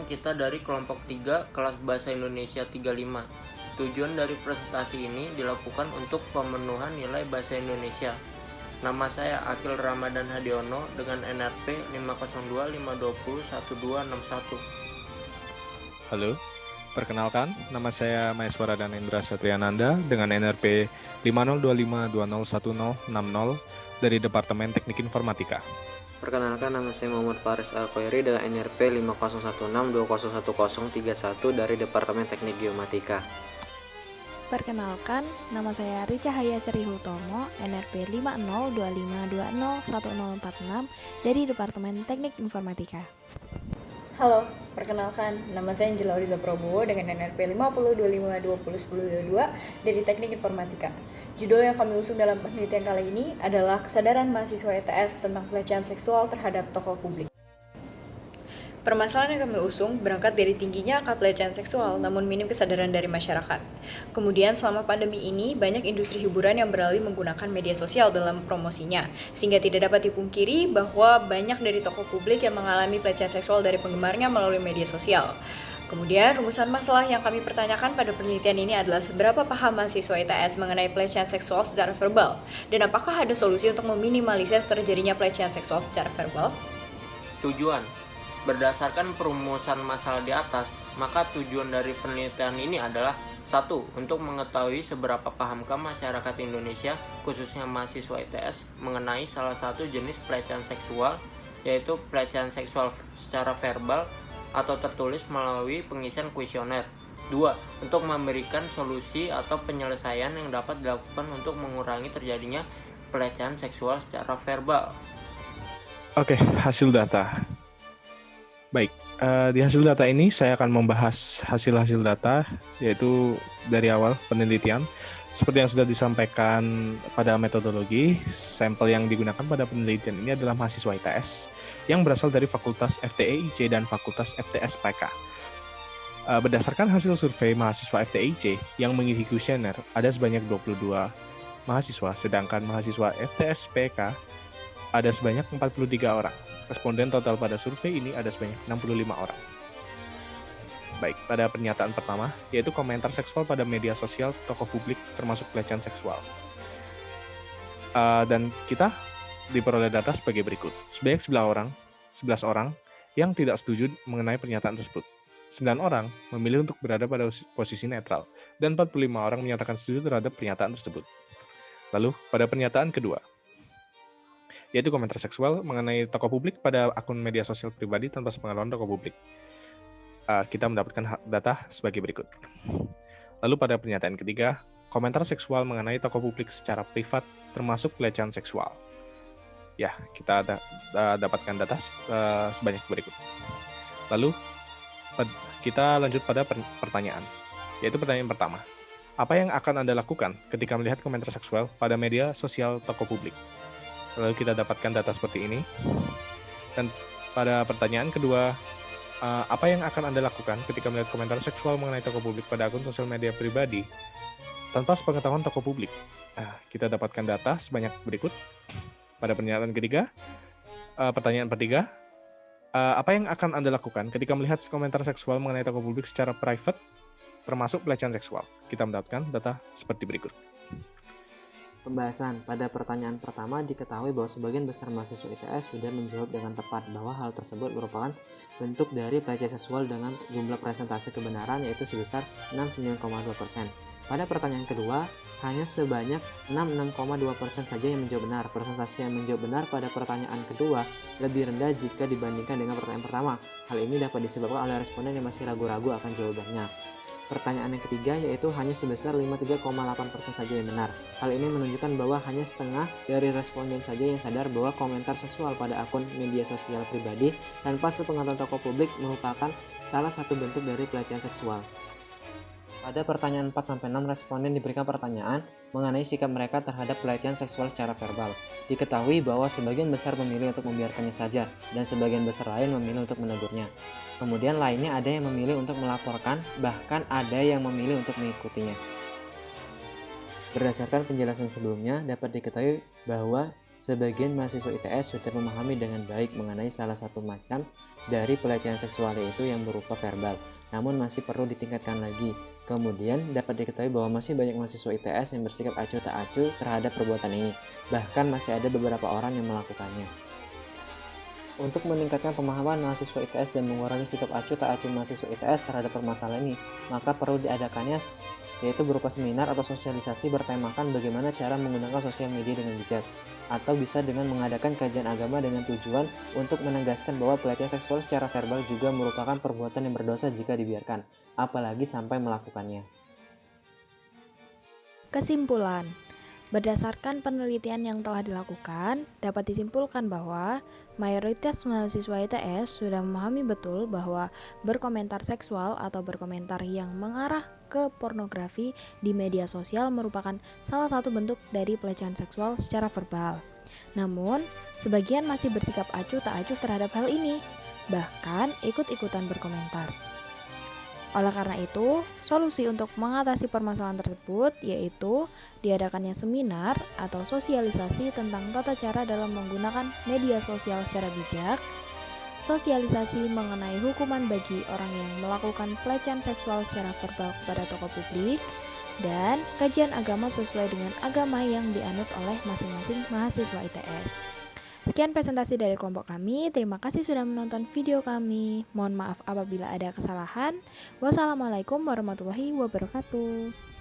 kita dari kelompok 3 kelas Bahasa Indonesia 35. Tujuan dari presentasi ini dilakukan untuk pemenuhan nilai Bahasa Indonesia. Nama saya Akil Ramadan Hadiono dengan NRP 50252011261. Halo, perkenalkan, nama saya Maeswara Danendra Satriananda dengan NRP 50252011060 dari Departemen Teknik Informatika. Perkenalkan, nama saya Muhammad Faris Al-Khairi dengan NRP 50162011031 dari Departemen Teknik Geomatika. Perkenalkan, nama saya Rica Haya Sri Hutomo, NRP 50252201046 dari Departemen Teknik Informatika. Halo, perkenalkan, nama saya Angela Oriza Prabowo dengan NRP 5025201022 dari Teknik Informatika. Judul yang kami usung dalam penelitian kali ini adalah kesadaran mahasiswa ITS tentang pelecehan seksual terhadap tokoh publik. Permasalahan yang kami usung berangkat dari tingginya angka pelecehan seksual namun minim kesadaran dari masyarakat. Kemudian selama pandemi ini banyak industri hiburan yang beralih menggunakan media sosial dalam promosinya, sehingga tidak dapat dipungkiri bahwa banyak dari tokoh publik yang mengalami pelecehan seksual dari penggemarnya melalui media sosial. Kemudian, rumusan masalah yang kami pertanyakan pada penelitian ini adalah seberapa paham mahasiswa ITS mengenai pelecehan seksual secara verbal, dan apakah ada solusi untuk meminimalisir terjadinya pelecehan seksual secara verbal? Tujuan: berdasarkan perumusan masalah di atas, maka tujuan dari penelitian ini adalah 1. Untuk mengetahui seberapa pahamkah masyarakat Indonesia, khususnya mahasiswa ITS, mengenai salah satu jenis pelecehan seksual, yaitu pelecehan seksual secara verbal atau tertulis melalui pengisian kuesioner. 2. Untuk memberikan solusi atau penyelesaian yang dapat dilakukan untuk mengurangi terjadinya pelecehan seksual secara verbal. Oke, hasil data. Baik, di hasil data ini saya akan membahas hasil-hasil data, yaitu dari awal penelitian. Seperti yang sudah disampaikan pada metodologi, sampel yang digunakan pada penelitian ini adalah mahasiswa ITS yang berasal dari Fakultas FTEIC dan Fakultas FTS-PK. Berdasarkan hasil survei mahasiswa FTEIC yang mengisi kuesioner, ada sebanyak 22 mahasiswa, sedangkan mahasiswa FTS-PK ada sebanyak 43 orang. Responden total pada survei ini ada sebanyak 65 orang. Baik, pada pernyataan pertama, yaitu komentar seksual pada media sosial tokoh publik termasuk pelecehan seksual. Dan kita diperoleh data sebagai berikut. Sebanyak 11 orang yang tidak setuju mengenai pernyataan tersebut. 9 orang memilih untuk berada pada posisi netral, dan 45 orang menyatakan setuju terhadap pernyataan tersebut. Lalu, pada pernyataan kedua, yaitu komentar seksual mengenai tokoh publik pada akun media sosial pribadi tanpa sepengetahuan tokoh publik. Kita mendapatkan data sebagai berikut. Lalu pada pernyataan ketiga, komentar seksual mengenai tokoh publik secara privat termasuk pelecehan seksual. Ya, kita dapatkan data sebanyak berikut. Lalu kita lanjut pada pertanyaan, yaitu pertanyaan pertama. Apa yang akan Anda lakukan ketika melihat komentar seksual pada media sosial tokoh publik? Lalu kita dapatkan data seperti ini. Dan pada pertanyaan kedua, apa yang akan Anda lakukan ketika melihat komentar seksual mengenai tokoh publik pada akun sosial media pribadi tanpa sepengetahuan tokoh publik? Kita dapatkan data sebanyak berikut. Pada pernyataan ketiga, pertanyaan ketiga, apa yang akan Anda lakukan ketika melihat komentar seksual mengenai tokoh publik secara private termasuk pelecehan seksual? Kita mendapatkan data seperti berikut. Pembahasan. Pada pertanyaan pertama diketahui bahwa sebagian besar mahasiswa ITS sudah menjawab dengan tepat bahwa hal tersebut merupakan bentuk dari pelecehan seksual dengan jumlah persentase kebenaran yaitu sebesar 69,2%. Pada pertanyaan kedua, hanya sebanyak 66,2% saja yang menjawab benar. Persentase yang menjawab benar pada pertanyaan kedua lebih rendah jika dibandingkan dengan pertanyaan pertama. Hal ini dapat disebabkan oleh responden yang masih ragu-ragu akan jawabannya. Pertanyaan yang ketiga yaitu hanya sebesar 53,8% saja yang benar. Hal ini menunjukkan bahwa hanya setengah dari responden saja yang sadar bahwa komentar seksual pada akun media sosial pribadi tanpa sepengetahuan tokoh publik merupakan salah satu bentuk dari pelecehan seksual. Pada pertanyaan 4-6 responden diberikan pertanyaan mengenai sikap mereka terhadap pelecehan seksual secara verbal. Diketahui bahwa sebagian besar memilih untuk membiarkannya saja dan sebagian besar lain memilih untuk menegurnya. Kemudian lainnya ada yang memilih untuk melaporkan, bahkan ada yang memilih untuk mengikutinya. Berdasarkan penjelasan sebelumnya, dapat diketahui bahwa Sebagian mahasiswa ITS sudah memahami dengan baik mengenai salah satu macam dari pelecehan seksual yaitu yang berupa verbal, namun masih perlu ditingkatkan lagi. Kemudian dapat diketahui bahwa masih banyak mahasiswa ITS yang bersikap acuh tak acuh terhadap perbuatan ini, bahkan masih ada beberapa orang yang melakukannya. Untuk meningkatkan pemahaman mahasiswa ITS dan mengurangi sikap acuh tak acuh mahasiswa ITS terhadap permasalahan ini, maka perlu diadakannya yaitu berupa seminar atau sosialisasi bertemakan bagaimana cara menggunakan sosial media dengan bijak, atau bisa dengan mengadakan kajian agama dengan tujuan untuk menegaskan bahwa pelecehan seksual secara verbal juga merupakan perbuatan yang berdosa jika dibiarkan, apalagi sampai melakukannya. Kesimpulan, berdasarkan penelitian yang telah dilakukan, dapat disimpulkan bahwa mayoritas mahasiswa ITS sudah memahami betul bahwa berkomentar seksual atau berkomentar yang mengarah ke pornografi di media sosial merupakan salah satu bentuk dari pelecehan seksual secara verbal. Namun, sebagian masih bersikap acuh tak acuh terhadap hal ini, bahkan ikut-ikutan berkomentar. Oleh karena itu, solusi untuk mengatasi permasalahan tersebut yaitu diadakannya seminar atau sosialisasi tentang tata cara dalam menggunakan media sosial secara bijak, sosialisasi mengenai hukuman bagi orang yang melakukan pelecehan seksual secara verbal kepada tokoh publik, dan kajian agama sesuai dengan agama yang dianut oleh masing-masing mahasiswa ITS. Sekian presentasi dari kelompok kami. Terima kasih sudah menonton video kami. Mohon maaf apabila ada kesalahan. Wassalamualaikum warahmatullahi wabarakatuh.